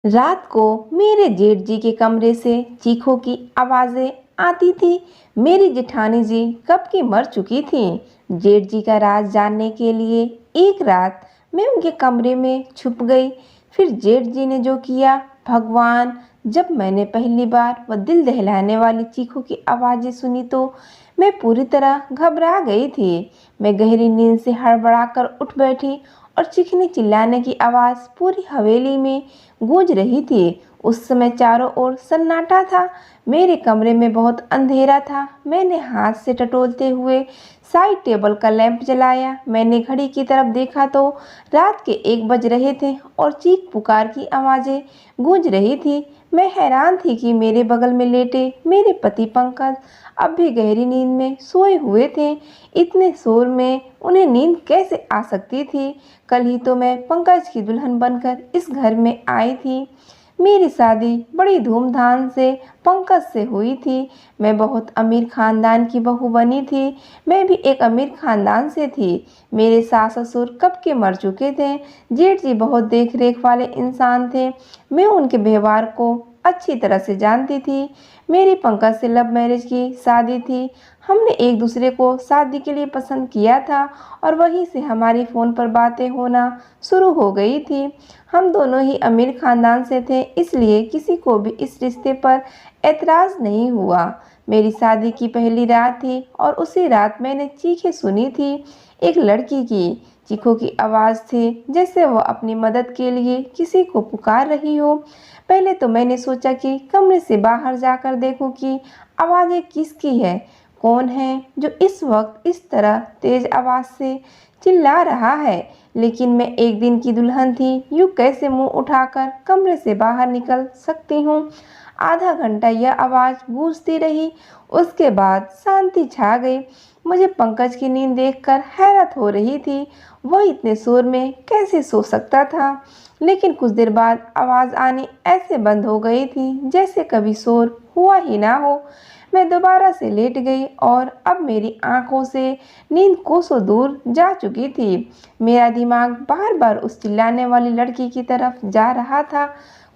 रात को मेरे जेठ जी के कमरे से चीखों की आवाजें आती थी। मेरी जेठानी जी कब की मर चुकी थी। जेठ जी का राज जानने के लिए एक रात मैं उनके कमरे में छुप गई। फिर जेठ जी ने जो किया, भगवान! जब मैंने पहली बार वह दिल दहलाने वाली चीखों की आवाजें सुनी तो मैं पूरी तरह घबरा गई थी। मैं गहरी नींद से हड़बड़ाकर उठ बैठी और चीखने चिल्लाने की आवाज पूरी हवेली में गूंज रही थी। उस समय चारों ओर सन्नाटा था। मेरे कमरे में बहुत अंधेरा था। मैंने हाथ से टटोलते हुए साइड टेबल का लैंप जलाया। मैंने घड़ी की तरफ देखा तो रात के 1 बज रहे थे और चीख पुकार की आवाजें गूंज रही थी। मैं हैरान थी कि मेरे बगल में लेटे मेरे पति पंकज अब भी गहरी नींद में सोए हुए थे। इतने शोर में उन्हें नींद कैसे आ सकती थी। कल ही तो मैं पंकज की दुल्हन बनकर इस घर में आई थी। मेरी शादी बड़ी धूमधाम से पंकज से हुई थी। मैं बहुत अमीर खानदान की बहू बनी थी। मैं भी एक अमीर खानदान से थी। मेरे सास ससुर कब के मर चुके थे। जेठ जी बहुत देख रेख वाले इंसान थे। मैं उनके व्यवहार को अच्छी तरह से जानती थी। मेरी पंकज से लव मैरिज की शादी थी। हमने एक दूसरे को शादी के लिए पसंद किया था और वहीं से हमारी फ़ोन पर बातें होना शुरू हो गई थी। हम दोनों ही अमीर खानदान से थे, इसलिए किसी को भी इस रिश्ते पर ऐतराज़ नहीं हुआ। मेरी शादी की पहली रात थी और उसी रात मैंने चीखें सुनी थी। एक लड़की की चीखों की आवाज़ थी, जैसे वह अपनी मदद के लिए किसी को पुकार रही हो। पहले तो मैंने सोचा कि कमरे से बाहर जाकर देखूं कि आवाज़ें किसकी है, कौन है जो इस वक्त इस तरह तेज आवाज़ से चिल्ला रहा है। लेकिन मैं एक दिन की दुल्हन थी, यूँ कैसे मुंह उठाकर कमरे से बाहर निकल सकती हूँ। आधा घंटा यह आवाज़ गूंजती रही। उसके बाद शांति छा गई। मुझे पंकज की नींद देखकर हैरत हो रही थी। वह इतने शोर में कैसे सो सकता था। लेकिन कुछ देर बाद आवाज़ आनी ऐसे बंद हो गई थी जैसे कभी शोर हुआ ही ना हो। मैं दोबारा से लेट गई और अब मेरी आंखों से नींद कोसों दूर जा चुकी थी। मेरा दिमाग बार बार उस चिल्लाने वाली लड़की की तरफ जा रहा था।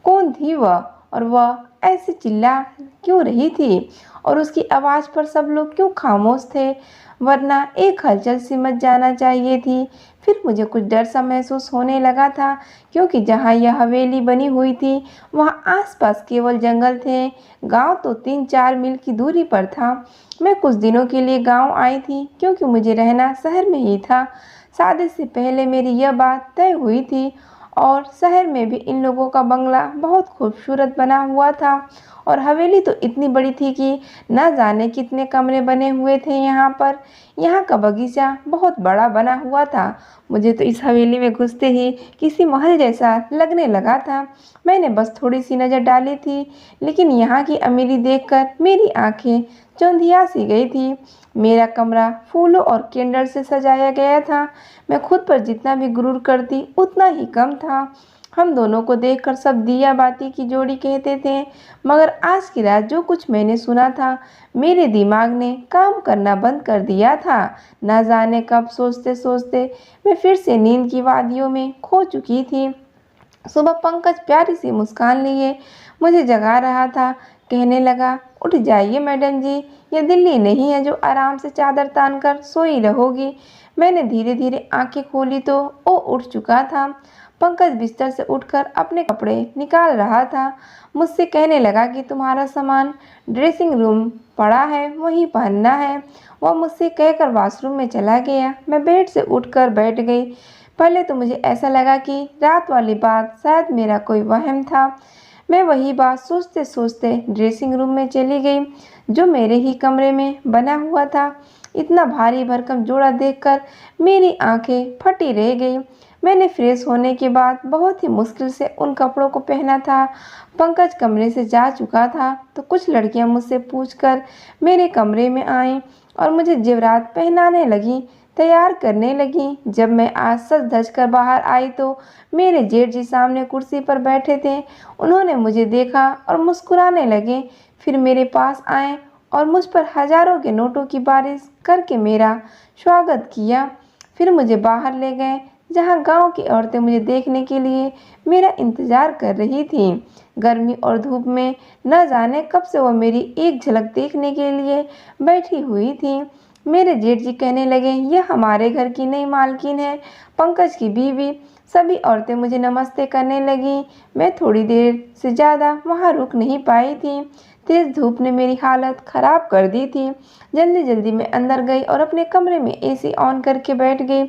कौन थी वह और वह ऐसे चिल्ला क्यों रही थी और उसकी आवाज़ पर सब लोग क्यों खामोश थे, वरना एक हलचल सी मच जाना चाहिए थी। फिर मुझे कुछ डर सा महसूस होने लगा था, क्योंकि जहाँ यह हवेली बनी हुई थी वहाँ आसपास केवल जंगल थे। गांव तो 3-4 मील की दूरी पर था। मैं कुछ दिनों के लिए गांव आई थी क्योंकि मुझे रहना शहर में ही था। शादी से पहले मेरी यह बात तय हुई थी और शहर में भी इन लोगों का बंगला बहुत खूबसूरत बना हुआ था और हवेली तो इतनी बड़ी थी कि न जाने कितने कमरे बने हुए थे यहाँ पर। यहाँ का बगीचा बहुत बड़ा बना हुआ था। मुझे तो इस हवेली में घुसते ही किसी महल जैसा लगने लगा था। मैंने बस थोड़ी सी नज़र डाली थी, लेकिन यहाँ की अमीरी देखकर मेरी आंखें चौंधिया सी गई थी। मेरा कमरा फूलों और कैंडल से सजाया गया था। मैं खुद पर जितना भी गुरूर करती उतना ही कम था। हम दोनों को देखकर सब दिया बाती की जोड़ी कहते थे, मगर आज की रात जो कुछ मैंने सुना था, मेरे दिमाग ने काम करना बंद कर दिया था। न जाने कब सोचते सोचते मैं फिर से नींद की वादियों में खो चुकी थी। सुबह पंकज प्यारी सी मुस्कान लिए मुझे जगा रहा था। कहने लगा, उठ जाइए मैडम जी, ये दिल्ली नहीं है जो आराम से चादर तान कर सोई रहोगी। मैंने धीरे धीरे आंखें खोली तो वो उठ चुका था। पंकज बिस्तर से उठकर अपने कपड़े निकाल रहा था। मुझसे कहने लगा कि तुम्हारा सामान ड्रेसिंग रूम पड़ा है, वहीं पहनना है। वह मुझसे कहकर वॉशरूम में चला गया। मैं बेड से उठकर बैठ गई। पहले तो मुझे ऐसा लगा कि रात वाली बात शायद मेरा कोई वहम था। मैं वही बात सोचते सोचते ड्रेसिंग रूम में चली गई, जो मेरे ही कमरे में बना हुआ था। इतना भारी भरकम जोड़ा देखकर मेरी आंखें फटी रह गई। मैंने फ्रेश होने के बाद बहुत ही मुश्किल से उन कपड़ों को पहना था। पंकज कमरे से जा चुका था तो कुछ लड़कियां मुझसे पूछकर मेरे कमरे में आईं और मुझे जेवरात पहनाने लगी, तैयार करने लगी। जब मैं आज सज धज कर बाहर आई तो मेरे जेठ जी सामने कुर्सी पर बैठे थे। उन्होंने मुझे देखा और मुस्कुराने लगे। फिर मेरे पास आए और मुझ पर हजारों के नोटों की बारिश करके मेरा स्वागत किया। फिर मुझे बाहर ले गए जहाँ गांव की औरतें मुझे देखने के लिए मेरा इंतजार कर रही थीं। गर्मी और धूप में न जाने कब से वह मेरी एक झलक देखने के लिए बैठी हुई थी। मेरे जेठ जी कहने लगे, यह हमारे घर की नई मालकिन है, पंकज की बीवी। सभी औरतें मुझे नमस्ते करने लगीं। मैं थोड़ी देर से ज़्यादा वहाँ रुक नहीं पाई थी। तेज धूप ने मेरी हालत खराब कर दी थी। जल्दी जल्दी मैं अंदर गई और अपने कमरे में एसी ऑन करके बैठ गई।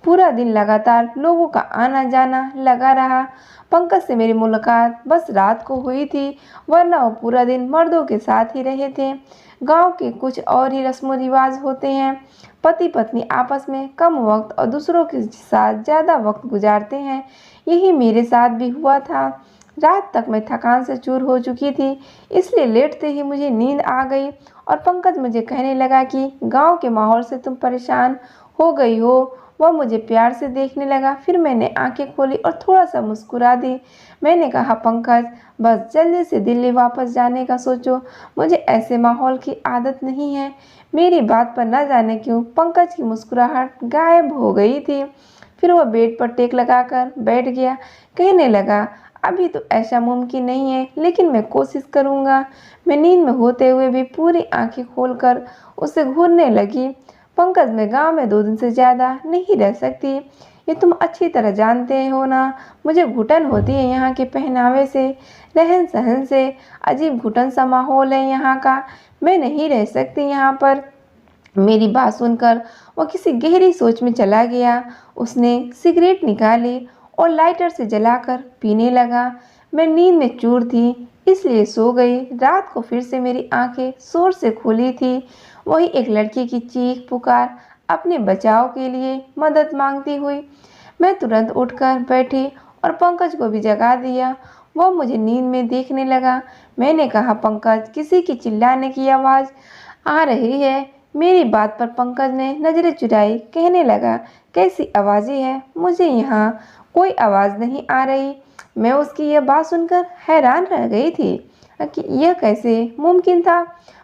पूरा दिन लगातार लोगों का आना जाना लगा रहा। पंकज से मेरी मुलाकात बस रात को हुई थी, वरना वो पूरा दिन मर्दों के साथ ही रहे थे। गांव के कुछ और ही रस्म रिवाज होते हैं। पति पत्नी आपस में कम वक्त और दूसरों के साथ ज़्यादा वक्त गुजारते हैं। यही मेरे साथ भी हुआ था। रात तक मैं थकान से चूर हो चुकी थी, इसलिए लेटते ही मुझे नींद आ गई और पंकज मुझे कहने लगा कि गांव के माहौल से तुम परेशान हो गई हो। वह मुझे प्यार से देखने लगा। फिर मैंने आंखें खोली और थोड़ा सा मुस्कुरा दी। मैंने कहा, पंकज, बस जल्दी से दिल्ली वापस जाने का सोचो। मुझे ऐसे माहौल की आदत नहीं है। मेरी बात पर न जाने क्यों पंकज की मुस्कुराहट गायब हो गई थी। फिर वह बेड पर टेक लगाकर बैठ गया। कहने लगा, अभी तो ऐसा मुमकिन नहीं है, लेकिन मैं कोशिश करूँगा। मैं नींद में होते हुए भी पूरी आंखें खोलकर उसे घूरने लगी। पंकज, मैं गांव में 2 दिन से ज़्यादा नहीं रह सकती, ये तुम अच्छी तरह जानते हो ना। मुझे घुटन होती है यहाँ के पहनावे से, रहन सहन से। अजीब घुटन सा माहौल है यहाँ का। मैं नहीं रह सकती यहाँ पर। मेरी बात सुनकर वह किसी गहरी सोच में चला गया। उसने सिगरेट निकाली और लाइटर से जलाकर पीने लगा। मैं नींद में चूर थी, इसलिए सो गई। रात को फिर से मेरी आंखें जोर से खुली थी। वही एक लड़की की चीख पुकार, अपने बचाव के लिए मदद मांगती हुई। मैं तुरंत उठकर बैठी और पंकज को भी जगा दिया। वह मुझे नींद में देखने लगा। मैंने कहा, पंकज, किसी की चिल्लाने की आवाज़ आ रही है। मेरी बात पर पंकज ने नजरें चुराई। कहने लगा, कैसी आवाज़ें हैं? मुझे यहाँ कोई आवाज़ नहीं आ रही। मैं उसकी यह बात सुनकर हैरान रह गई थी कि यह कैसे मुमकिन था।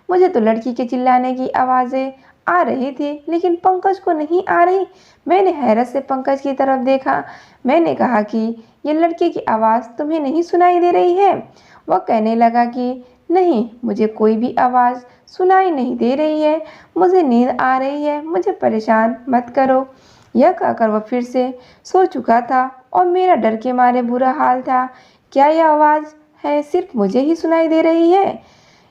मुझे तो लड़की के चिल्लाने की आवाज़ें आ रही थी, लेकिन पंकज को नहीं आ रही। मैंने हैरत से पंकज की तरफ देखा। मैंने कहा कि ये लड़के की आवाज़ तुम्हें नहीं सुनाई दे रही है? वह कहने लगा कि नहीं, मुझे कोई भी आवाज़ सुनाई नहीं दे रही है। मुझे नींद आ रही है, मुझे परेशान मत करो। यह कहकर वह फिर से सो चुका था और मेरा डर के मारे बुरा हाल था। क्या यह आवाज़ है सिर्फ मुझे ही सुनाई दे रही है?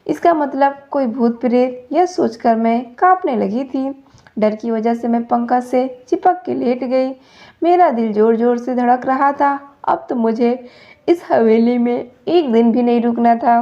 इसका मतलब कोई भूत प्रेत? यह सोचकर मैं कांपने लगी थी। डर की वजह से मैं पंकज से चिपक के लेट गई। मेरा दिल जोर जोर से धड़क रहा था। अब तो मुझे इस हवेली में एक दिन भी नहीं रुकना था।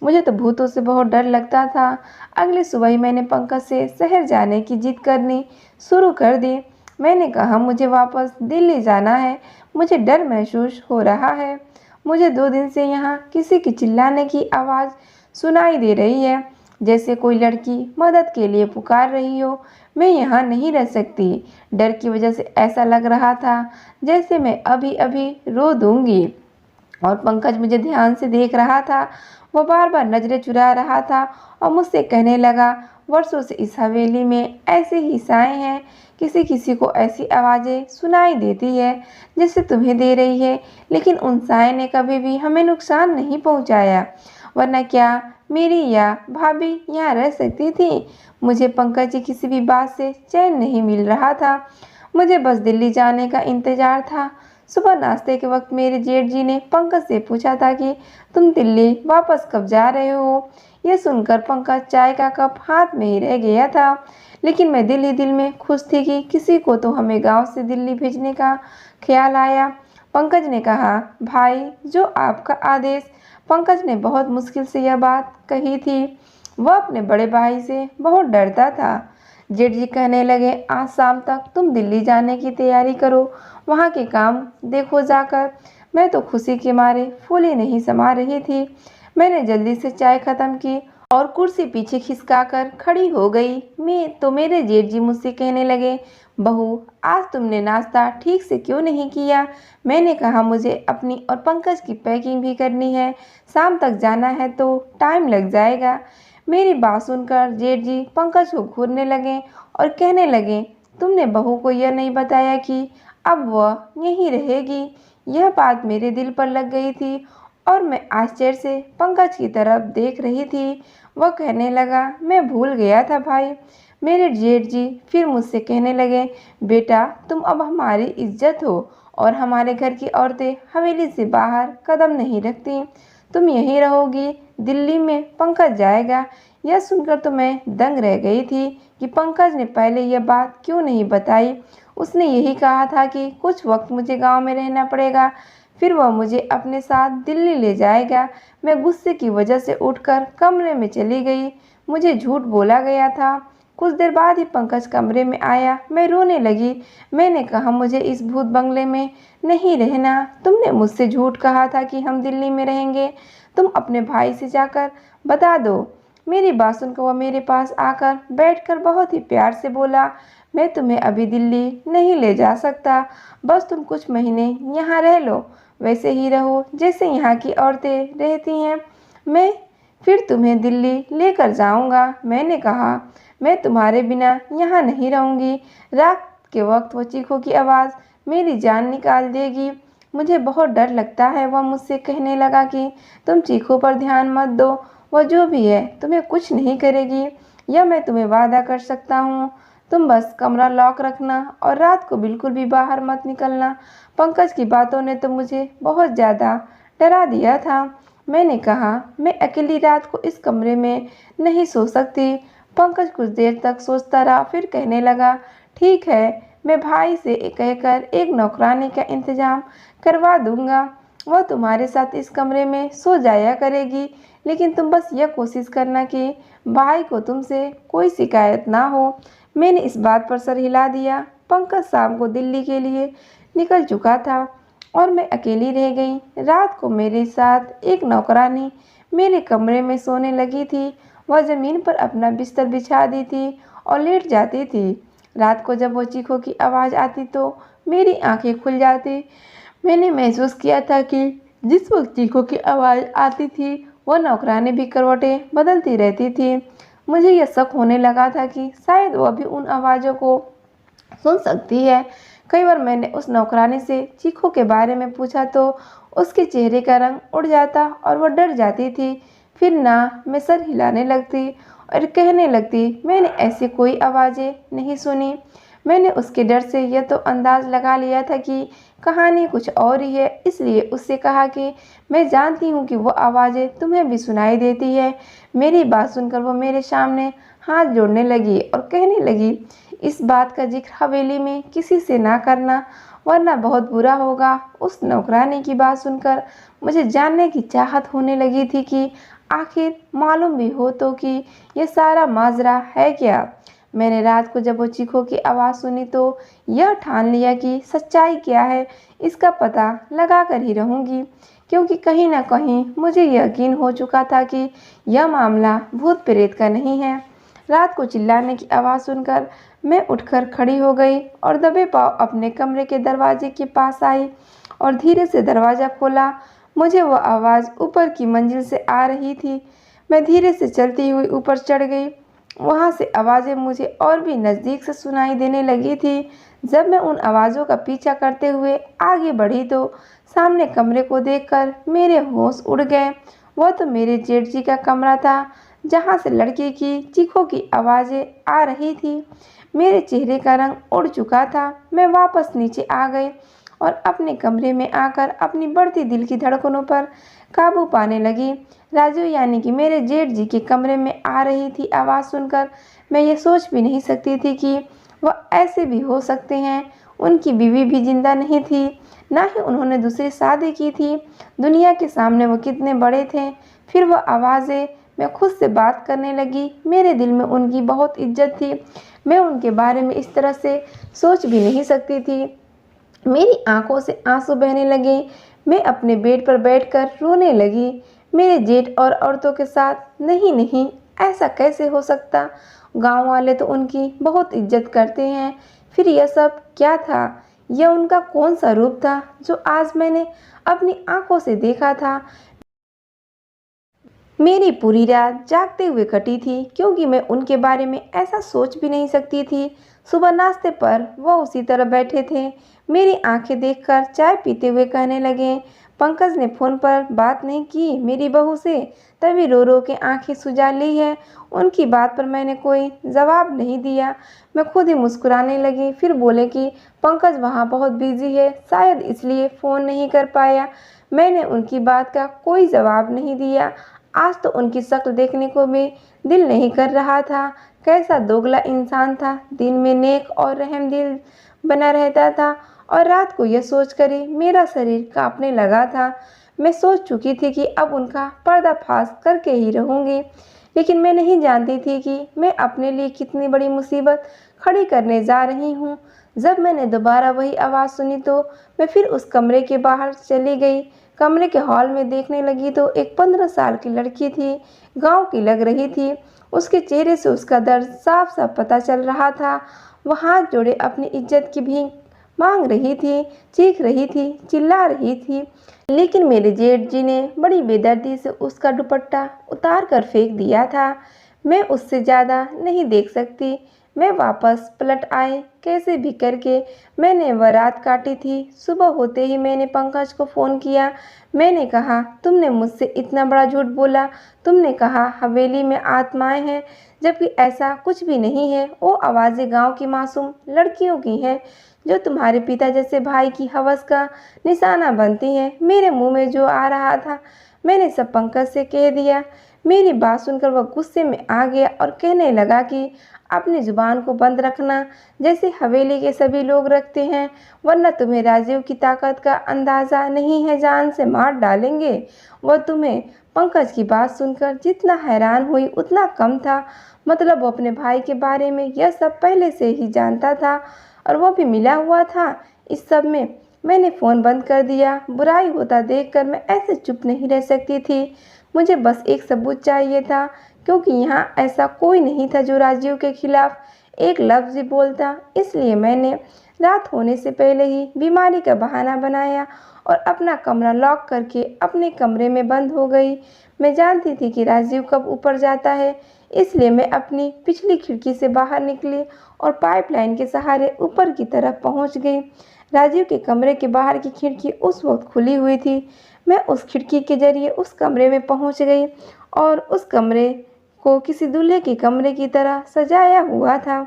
मुझे तो भूतों से बहुत डर लगता था। अगली सुबह ही मैंने पंकज से शहर जाने की जिद करनी शुरू कर दी। मैंने कहा, मुझे वापस दिल्ली जाना है। मुझे डर महसूस हो रहा है। मुझे 2 दिन से यहाँ किसी की चिल्लाने की आवाज़ सुनाई दे रही है, जैसे कोई लड़की मदद के लिए पुकार रही हो। मैं यहाँ नहीं रह सकती। डर की वजह से ऐसा लग रहा था जैसे मैं अभी अभी रो दूंगी। और पंकज मुझे ध्यान से देख रहा था। वो बार बार नजरें चुरा रहा था और मुझसे कहने लगा, वर्षों से इस हवेली में ऐसे ही साए हैं। किसी किसी को ऐसी आवाज़ें सुनाई देती है जैसे तुम्हें दे रही है, लेकिन उन साए ने कभी भी हमें नुकसान नहीं पहुंचाया। वरना क्या मेरी या भाभी यहाँ रह सकती थी? मुझे पंकज की किसी भी बात से चैन नहीं मिल रहा था। मुझे बस दिल्ली जाने का इंतजार था। सुबह नाश्ते के वक्त मेरे जेठ जी ने पंकज से पूछा था कि तुम दिल्ली वापस कब जा रहे हो? यह सुनकर पंकज चाय का कप हाथ में ही रह गया था। लेकिन मैं दिल ही दिल में खुश थी कि किसी को तो हमें गांव से दिल्ली भेजने का ख्याल आया। पंकज ने कहा, भाई, जो आपका आदेश। पंकज ने बहुत मुश्किल से यह बात कही थी। वह अपने बड़े भाई से बहुत डरता था। जेठ जी कहने लगे, आज शाम तक तुम दिल्ली जाने की तैयारी करो, वहाँ के काम देखो जाकर। मैं तो खुशी के मारे फूली नहीं समा रही थी। मैंने जल्दी से चाय खत्म की और कुर्सी पीछे खिसकाकर खड़ी हो गई। मेरे जेठ जी मुझसे कहने लगे, बहू, आज तुमने नाश्ता ठीक से क्यों नहीं किया? मैंने कहा, मुझे अपनी और पंकज की पैकिंग भी करनी है। शाम तक जाना है तो टाइम लग जाएगा। मेरी बात सुनकर जेठ जी पंकज को घूरने लगे और कहने लगे, तुमने बहू को यह नहीं बताया कि अब वह यहीं रहेगी। यह बात मेरे दिल पर लग गई थी और मैं आश्चर्य से पंकज की तरफ देख रही थी। वह कहने लगा, मैं भूल गया था भाई। मेरे जेठ जी फिर मुझसे कहने लगे, बेटा तुम अब हमारी इज्जत हो और हमारे घर की औरतें हवेली से बाहर कदम नहीं रखती। तुम यहीं रहोगी, दिल्ली में पंकज जाएगा। यह सुनकर तो मैं दंग रह गई थी कि पंकज ने पहले यह बात क्यों नहीं बताई। उसने यही कहा था कि कुछ वक्त मुझे गांव में रहना पड़ेगा, फिर वह मुझे अपने साथ दिल्ली ले जाएगा। मैं गुस्से की वजह से उठकर कमरे में चली गई। मुझे झूठ बोला गया था। कुछ देर बाद ही पंकज कमरे में आया। मैं रोने लगी। मैंने कहा, मुझे इस भूत बंगले में नहीं रहना। तुमने मुझसे झूठ कहा था कि हम दिल्ली में रहेंगे। तुम अपने भाई से जाकर बता दो। मेरी बात सुनकर वह मेरे पास आकर बैठकर बहुत ही प्यार से बोला, मैं तुम्हें अभी दिल्ली नहीं ले जा सकता। बस तुम कुछ महीने यहाँ रह लो, वैसे ही रहो जैसे यहाँ की औरतें रहती हैं। मैं फिर तुम्हें दिल्ली लेकर जाऊंगा। मैंने कहा, मैं तुम्हारे बिना यहाँ नहीं रहूँगी। रात के वक्त वो चीखों की आवाज़ मेरी जान निकाल देगी। मुझे बहुत डर लगता है। वह मुझसे कहने लगा कि तुम चीखों पर ध्यान मत दो, वह जो भी है तुम्हें कुछ नहीं करेगी, यह मैं तुम्हें वादा कर सकता हूँ। तुम बस कमरा लॉक रखना और रात को बिल्कुल भी बाहर मत निकलना। पंकज की बातों ने तो मुझे बहुत ज़्यादा डरा दिया था। मैंने कहा, मैं अकेली रात को इस कमरे में नहीं सो सकती। पंकज कुछ देर तक सोचता रहा, फिर कहने लगा, ठीक है, मैं भाई से कहकर एक नौकरानी का इंतजाम करवा दूंगा। वह तुम्हारे साथ इस कमरे में सो जाया करेगी, लेकिन तुम बस यह कोशिश करना कि भाई को तुमसे कोई शिकायत ना हो। मैंने इस बात पर सर हिला दिया। पंकज शाम को दिल्ली के लिए निकल चुका था और मैं अकेली रह गई। रात को मेरे साथ एक नौकरानी मेरे कमरे में सोने लगी थी। वह ज़मीन पर अपना बिस्तर बिछा दी थी और लेट जाती थी। रात को जब वो चीखों की आवाज़ आती तो मेरी आंखें खुल जाती। मैंने महसूस किया था कि जिस वक्त चीखों की आवाज़ आती थी वह नौकरानी भी करवटें बदलती रहती थी। मुझे यह शक होने लगा था कि शायद वह भी उन आवाज़ों को सुन सकती है। कई बार मैंने उस नौकरानी से चीखों के बारे में पूछा तो उसके चेहरे का रंग उड़ जाता और वह डर जाती थी। फिर ना मैं सर हिलाने लगती और कहने लगती, मैंने ऐसी कोई आवाज़ें नहीं सुनी। मैंने उसके डर से यह तो अंदाज़ लगा लिया था कि कहानी कुछ और ही है, इसलिए उससे कहा कि मैं जानती हूँ कि वो आवाज़ें तुम्हें भी सुनाई देती है। मेरी बात सुनकर वो मेरे सामने हाथ जोड़ने लगी और कहने लगी, इस बात का जिक्र हवेली में किसी से ना करना, वरना बहुत बुरा होगा। उस नौकरानी की बात सुनकर मुझे जानने की चाहत होने लगी थी कि आखिर मालूम भी हो तो कि यह सारा माजरा है क्या। मैंने रात को जब वो चीखों की आवाज़ सुनी तो यह ठान लिया कि सच्चाई क्या है इसका पता लगा कर ही रहूँगी, क्योंकि कहीं ना कहीं मुझे यकीन हो चुका था कि यह मामला भूत प्रेत का नहीं है। रात को चिल्लाने की आवाज़ सुनकर मैं उठकर खड़ी हो गई और दबे पाँव अपने कमरे के दरवाजे के पास आई और धीरे से दरवाज़ा खोला। मुझे वह आवाज़ ऊपर की मंजिल से आ रही थी। मैं धीरे से चलती हुई ऊपर चढ़ गई। वहाँ से आवाज़ें मुझे और भी नज़दीक से सुनाई देने लगी थी। जब मैं उन आवाज़ों का पीछा करते हुए आगे बढ़ी तो सामने कमरे को देखकर मेरे होश उड़ गए। वह तो मेरे जेठ जी का कमरा था, जहाँ से लड़की की चीखों की आवाज़ें आ रही थी। मेरे चेहरे का रंग उड़ चुका था। मैं वापस नीचे आ गई और अपने कमरे में आकर अपनी बढ़ती दिल की धड़कनों पर काबू पाने लगी। राजू यानी कि मेरे जेठ जी के कमरे में आ रही थी आवाज़ सुनकर मैं ये सोच भी नहीं सकती थी कि वह ऐसे भी हो सकते हैं। उनकी बीवी भी जिंदा नहीं थी, ना ही उन्होंने दूसरी शादी की थी। दुनिया के सामने वो कितने बड़े थे। फिर वह आवाज़ें, मैं खुद से बात करने लगी। मेरे दिल में उनकी बहुत इज्जत थी। मैं उनके बारे में इस तरह से सोच भी नहीं सकती थी। मेरी आंखों से आंसू बहने लगे। मैं अपने बेड पर बैठकर रोने लगी। मेरे जेठ और औरतों के साथ नहीं नहीं, ऐसा कैसे हो सकता। गांव वाले तो उनकी बहुत इज्जत करते हैं। फिर यह सब क्या था। यह उनका कौन सा रूप था जो आज मैंने अपनी आंखों से देखा था। मेरी पूरी रात जागते हुए कटी थी, क्योंकि मैं उनके बारे में ऐसा सोच भी नहीं सकती थी। सुबह नाश्ते पर वह उसी तरह बैठे थे। मेरी आंखें देखकर चाय पीते हुए कहने लगे, पंकज ने फ़ोन पर बात नहीं की मेरी बहू से, तभी रो रो के आंखें सुजा ली है। उनकी बात पर मैंने कोई जवाब नहीं दिया। मैं खुद ही मुस्कुराने लगी। फिर बोले कि पंकज वहाँ बहुत बिजी है, शायद इसलिए फ़ोन नहीं कर पाया। मैंने उनकी बात का कोई जवाब नहीं दिया। आज तो उनकी शक्ल देखने को भी दिल नहीं कर रहा था। कैसा दोगला इंसान था, दिन में नेक और रहमदिल बना रहता था और रात को यह सोचकर ही मेरा शरीर कांपने लगा था। मैं सोच चुकी थी कि अब उनका पर्दाफाश करके ही रहूंगी, लेकिन मैं नहीं जानती थी कि मैं अपने लिए कितनी बड़ी मुसीबत खड़ी करने जा रही हूँ। जब मैंने दोबारा वही आवाज़ सुनी तो मैं फिर उस कमरे के बाहर चली गई। कमरे के हॉल में देखने लगी तो एक 15 साल की लड़की थी, गांव की लग रही थी। उसके चेहरे से उसका दर्द साफ साफ पता चल रहा था। वह हाथ जोड़े अपनी इज्जत की भीख मांग रही थी, चीख रही थी, चिल्ला रही थी। लेकिन मेरे जेठ जी ने बड़ी बेदर्दी से उसका दुपट्टा उतार कर फेंक दिया था। मैं उससे ज़्यादा नहीं देख सकती। मैं वापस पलट आई। कैसे भी करके मैंने वह रात काटी थी। सुबह होते ही मैंने पंकज को फ़ोन किया। मैंने कहा, तुमने मुझसे इतना बड़ा झूठ बोला। तुमने कहा हवेली में आत्माएं हैं, जबकि ऐसा कुछ भी नहीं है। वो आवाज़ें गांव की मासूम लड़कियों की हैं जो तुम्हारे पिता जैसे भाई की हवस का निशाना बनती हैं। मेरे मुंह में जो आ रहा था मैंने सब पंकज से कह दिया। मेरी बात सुनकर वह गुस्से में आ गया और कहने लगा कि अपनी जुबान को बंद रखना, जैसे हवेली के सभी लोग रखते हैं, वरना तुम्हें राजीव की ताकत का अंदाज़ा नहीं है, जान से मार डालेंगे। वह तुम्हें पंकज की बात सुनकर जितना हैरान हुई उतना कम था। मतलब वो अपने भाई के बारे में यह सब पहले से ही जानता था और वो भी मिला हुआ था इस सब में। मैंने फ़ोन बंद कर दिया। बुराई होता देखकर मैं ऐसे चुप नहीं रह सकती थी। मुझे बस एक सबूत चाहिए था, क्योंकि यहाँ ऐसा कोई नहीं था जो राजीव के खिलाफ एक लफ्ज़ भी बोलता। इसलिए मैंने रात होने से पहले ही बीमारी का बहाना बनाया और अपना कमरा लॉक करके अपने कमरे में बंद हो गई। मैं जानती थी कि राजीव कब ऊपर जाता है, इसलिए मैं अपनी पिछली खिड़की से बाहर निकली और पाइपलाइन के सहारे ऊपर की तरफ पहुंच गई। राजीव के कमरे के बाहर की खिड़की उस वक्त खुली हुई थी। मैं उस खिड़की के जरिए उस कमरे में पहुंच गई और उस कमरे को किसी दूल्हे के कमरे की तरह सजाया हुआ था।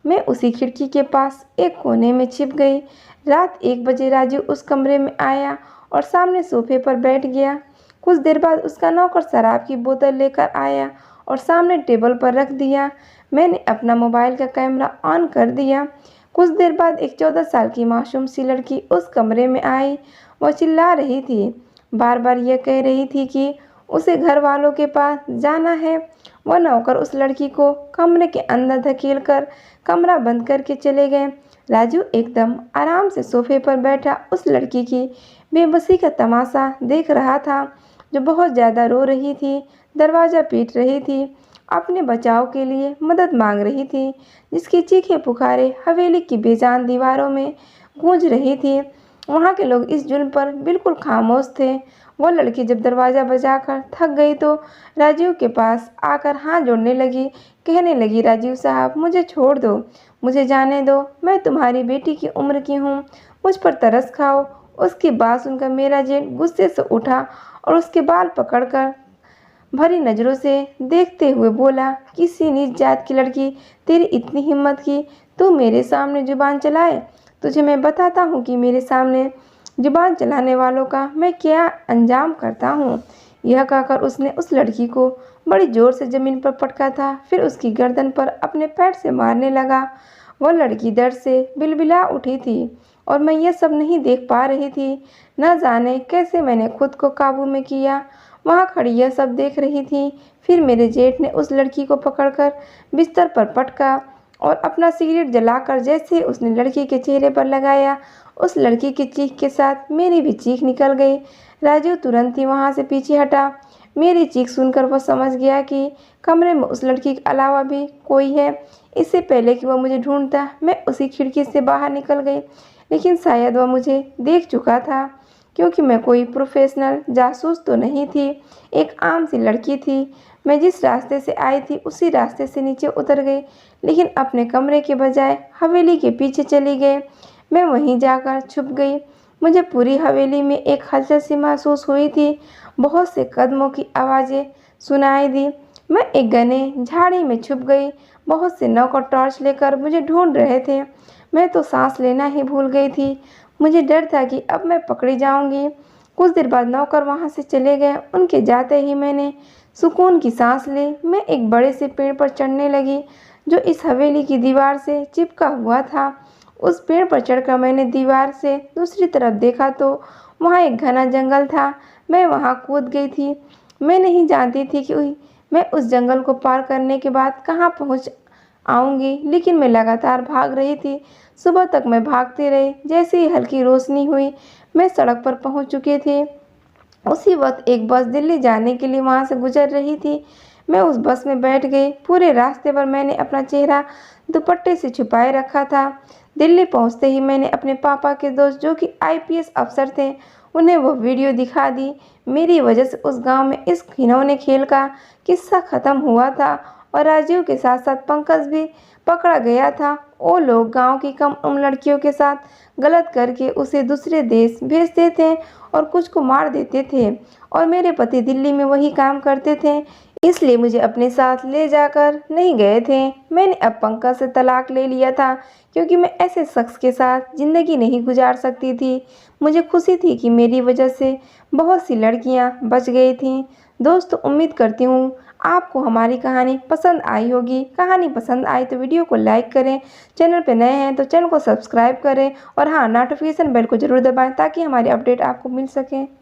मैं उसी खिड़की के पास एक कोने में छिप गई। रात 1 बजे राजीव उस कमरे में आया और सामने सोफे पर बैठ गया। कुछ देर बाद उसका नौकर शराब की बोतल लेकर आया और सामने टेबल पर रख दिया। मैंने अपना मोबाइल का कैमरा ऑन कर दिया। कुछ देर बाद एक 14 साल की मासूम सी लड़की उस कमरे में आई। वह चिल्ला रही थी, बार बार यह कह रही थी कि उसे घर वालों के पास जाना है। वह नौकर उस लड़की को कमरे के अंदर धकेलकर कमरा बंद करके चले गए। राजू एकदम आराम से सोफे पर बैठा उस लड़की की बेबसी का तमाशा देख रहा था, जो बहुत ज़्यादा रो रही थी, दरवाज़ा पीट रही थी, अपने बचाव के लिए मदद मांग रही थी, जिसकी चीखें पुकारे हवेली की बेजान दीवारों में गूंज रही थी। वहाँ के लोग इस जुल्म पर बिल्कुल खामोश थे। वो लड़की जब दरवाज़ा बजाकर थक गई तो राजीव के पास आकर हाथ जोड़ने लगी, कहने लगी, राजीव साहब मुझे छोड़ दो, मुझे जाने दो, मैं तुम्हारी बेटी की उम्र की हूँ, मुझ पर तरस खाओ। उसकी बात सुनकर मेरा जेठ गुस्से से उठा और उसके बाल पकड़कर भरी नज़रों से देखते हुए बोला, किसी नीच जात की लड़की, तेरी इतनी हिम्मत की तू मेरे सामने जुबान चलाए? तुझे मैं बताता हूँ कि मेरे सामने जुबान चलाने वालों का मैं क्या अंजाम करता हूँ। यह कहकर उसने उस लड़की को बड़ी जोर से ज़मीन पर पटका था, फिर उसकी गर्दन पर अपने पैर से मारने लगा। वह लड़की दर्द से बिलबिला उठी थी और मैं यह सब नहीं देख पा रही थी। न जाने कैसे मैंने खुद को काबू में किया, वहाँ खड़ी यह सब देख रही थी। फिर मेरे जेठ ने उस लड़की को पकड़कर बिस्तर पर पटका और अपना सिगरेट जलाकर जैसे ही उसने लड़की के चेहरे पर लगाया, उस लड़की की चीख के साथ मेरी भी चीख निकल गई। राजू तुरंत ही वहाँ से पीछे हटा। मेरी चीख सुनकर वह समझ गया कि कमरे में उस लड़की के अलावा भी कोई है। इससे पहले कि वह मुझे ढूंढता मैं उसी खिड़की से बाहर निकल गई, लेकिन शायद वह मुझे देख चुका था, क्योंकि मैं कोई प्रोफेशनल जासूस तो नहीं थी, एक आम सी लड़की थी। मैं जिस रास्ते से आई थी उसी रास्ते से नीचे उतर गई, लेकिन अपने कमरे के बजाय हवेली के पीछे चली गई। मैं वहीं जाकर छुप गई। मुझे पूरी हवेली में एक हलचल सी महसूस हुई थी। बहुत से कदमों की आवाज़ें सुनाई दी। मैं एक घने झाड़ी में छुप गई। बहुत से नौकर टॉर्च लेकर मुझे ढूंढ रहे थे। मैं तो सांस लेना ही भूल गई थी। मुझे डर था कि अब मैं पकड़ी जाऊंगी। कुछ देर बाद नौकर वहां से चले गए। उनके जाते ही मैंने सुकून की सांस ली। मैं एक बड़े से पेड़ पर चढ़ने लगी जो इस हवेली की दीवार से चिपका हुआ था। उस पेड़ पर चढ़कर मैंने दीवार से दूसरी तरफ देखा तो वहाँ एक घना जंगल था। मैं वहाँ कूद गई थी। मैं नहीं जानती थी कि मैं उस जंगल को पार करने के बाद कहाँ पहुँच आऊँगी, लेकिन मैं लगातार भाग रही थी। सुबह तक मैं भागती रही। जैसे ही हल्की रोशनी हुई मैं सड़क पर पहुँच चुकी थी। उसी वक्त एक बस दिल्ली जाने के लिए वहाँ से गुजर रही थी। मैं उस बस में बैठ गई। पूरे रास्ते पर मैंने अपना चेहरा दुपट्टे से छुपाए रखा था। दिल्ली पहुँचते ही मैंने अपने पापा के दोस्त जो कि आईपीएस अफसर थे उन्हें वो वीडियो दिखा दी। मेरी वजह से उस गांव में इस घिनौने खेल का किस्सा ख़त्म हुआ था और राजीव के साथ साथ पंकज भी पकड़ा गया था। वो लोग गांव की कम उम्र लड़कियों के साथ गलत करके उसे दूसरे देश भेजते थे और कुछ को मार देते थे और मेरे पति दिल्ली में वही काम करते थे, इसलिए मुझे अपने साथ ले जाकर नहीं गए थे। मैंने अब पंकज से तलाक ले लिया था क्योंकि मैं ऐसे शख्स के साथ ज़िंदगी नहीं गुजार सकती थी। मुझे खुशी थी कि मेरी वजह से बहुत सी लड़कियां बच गई थीं। दोस्तों, उम्मीद करती हूँ आपको हमारी कहानी पसंद आई होगी। कहानी पसंद आई तो वीडियो को लाइक करें, चैनल पर नए हैं तो चैनल को सब्सक्राइब करें और हाँ, नोटिफिकेशन बेल को ज़रूर दबाएं ताकि हमारी अपडेट आपको मिल सके।